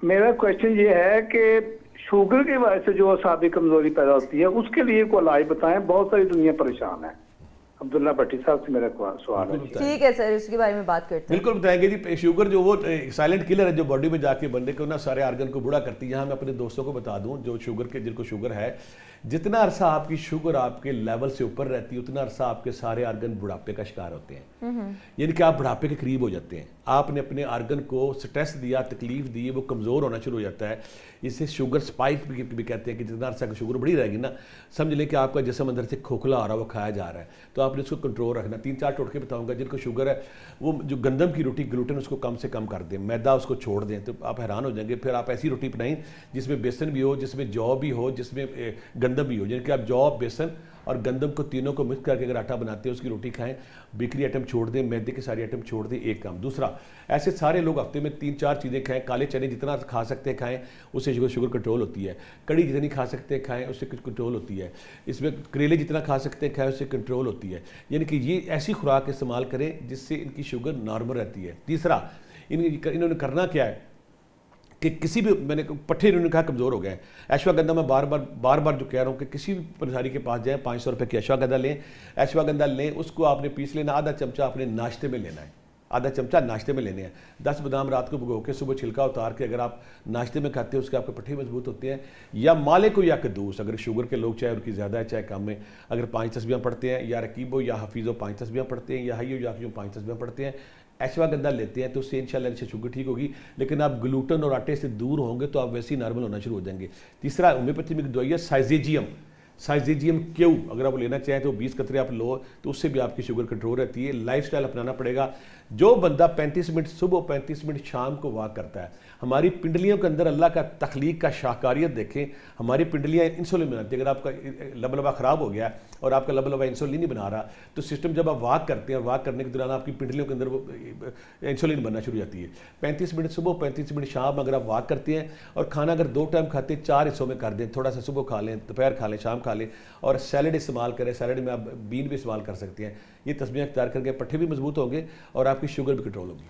मेरा क्वेश्चन ये है कि शुगर की वजह से जो असाबी कमजोरी पैदा होती है उसके लिए कोई इलाज बताएं। बहुत सारी दुनिया परेशान है। अब्दुल्ला भट्टी साहब से मेरा सवाल है। ठीक है सर, इसके बारे में बात करते हैं। बिल्कुल बताएंगे जी। शुगर जो वो साइलेंट किलर है जो बॉडी में जाके बंदे को ना सारे आर्गन को बूढ़ा करती है। यहाँ मैं अपने दोस्तों को बता दूं जो शुगर के जिनको शुगर है, जितना अरसा आपकी शुगर आपके लेवल से ऊपर रहती है उतना अरसा आपके सारे आर्गन बुढ़ापे का शिकार होते हैं। यानी कि आप बुढ़ापे के करीब हो जाते हैं। आपने अपने आर्गन को स्ट्रेस दिया, तकलीफ दी, वो कमज़ोर होना शुरू हो जाता है। इसे शुगर स्पाइक भी कहते हैं कि जितना अरसा की शुगर बढ़ी रहेगी ना, समझ लें कि आपका जिस्म अंदर से खोखला हो रहा है, वो खाया जा रहा है। तो आपने उसको कंट्रोल रखना। 3-4 टोटके बताऊंगा। जिनको शुगर है वो जो गंदम की रोटी, ग्लूटेन उसको कम से कम कर दें, मैदा उसको छोड़ दें, तो आप हैरान हो जाएंगे। फिर आप ऐसी रोटी बनाएं जिसमें बेसन भी हो, जिसमें जौ भी हो, जिसमें गंदम भी हो। यानी कि आप जौ, बेसन और गंदम को तीनों को मिक्स करके अगर आटा बनाते हैं उसकी रोटी खाएं। बेकरी आइटम छोड़ दें, मैदे की सारी आइटम छोड़ दें। एक काम। दूसरा, ऐसे सारे लोग हफ्ते में 3-4 चीज़ें खाएं। काले चने जितना खा सकते हैं खाएं, उससे शुगर कंट्रोल होती है। कड़ी जितनी खा सकते हैं खाएं, उससे कंट्रोल होती है। इसमें करेले जितना खा सकते हैं खाएं, उससे कंट्रोल होती है। यानी कि ये ऐसी खुराक इस्तेमाल करें जिससे इनकी शुगर नॉर्मल रहती है। तीसरा, इन्होंने करना क्या है कि किसी भी, मैंने पट्ठे इन्होंने कहा कमज़ोर हो गए। अश्वगंधा में बार बार जो कह रहा हूँ कि किसी भी पंसारी के पास जाएं, 500 रुपये की अश्वगंधा लें। अश्वगंधा लें, उसको आपने पीस लेना। आधा चमचा आपने नाश्ते में लेना है। आधा चमचा नाश्ते में लेने हैं। 10 बादाम रात को भिगो के सुबह छिलका उतार के अगर आप नाश्ते में खाते हैं उसके आपके पट्टे मजबूत होते हैं। या माले को या कद्दूस, अगर शुगर के लोग चाहे उनकी ज़्यादा है चाहे कम है, अगर 5 तस्बीहां पढ़ते हैं, या रकीबो या हफीज़ो 5 तस्बीहां पढ़ते हैं, या हयो या हफीज़ो 5 तस्बीहां पढ़ते हैं, अश्वगंधा लेते हैं, तो उससे इंशाल्लाह से शुगर ठीक होगी। लेकिन आप ग्लूटेन और आटे से दूर होंगे तो आप वैसे ही नॉर्मल होना शुरू हो जाएंगे। तीसरा, होम्योपैथी में एक दवाई है साइजेजियम क्यू, अगर आप लेना चाहें तो 20 कतरे आप लो, तो उससे भी आपकी शुगर कंट्रोल रहती है। लाइफस्टाइल अपनाना पड़ेगा। जो बंदा 35 मिनट सुबह, 35 मिनट शाम को वॉक करता है, हमारी पिंडलियों के अंदर अल्लाह का तख्लीक का शाकारियत देखें। हमारी पिंडलियाँ इंसुलिन बनाती है। अगर आपका लबलबा ख़राब हो गया और आपका लबलबा इंसुलिन नहीं बना रहा, तो सिस्टम जब आप वॉक करते हैं, वॉक करने के दौरान आपकी पिंडलियों के अंदर वो इंसुलिन बनना शुरू हो जाती है। 35 मिनट सुबह, 35 मिनट शाम अगर आप वॉक करते हैं, और खाना अगर 2 टाइम खाते हैं 4 हिस्सों में कर दें। थोड़ा सा सुबह खा लें, दोपहर खा लें, शाम खा लें, और सैलड इस्तेमाल करें। सैलड में आप बीन भी इस्तेमाल कर सकते हैं। ये तस्बीहां इख्तियार करके पट्टे भी मजबूत होंगे और आपकी शुगर भी कंट्रोल होगी।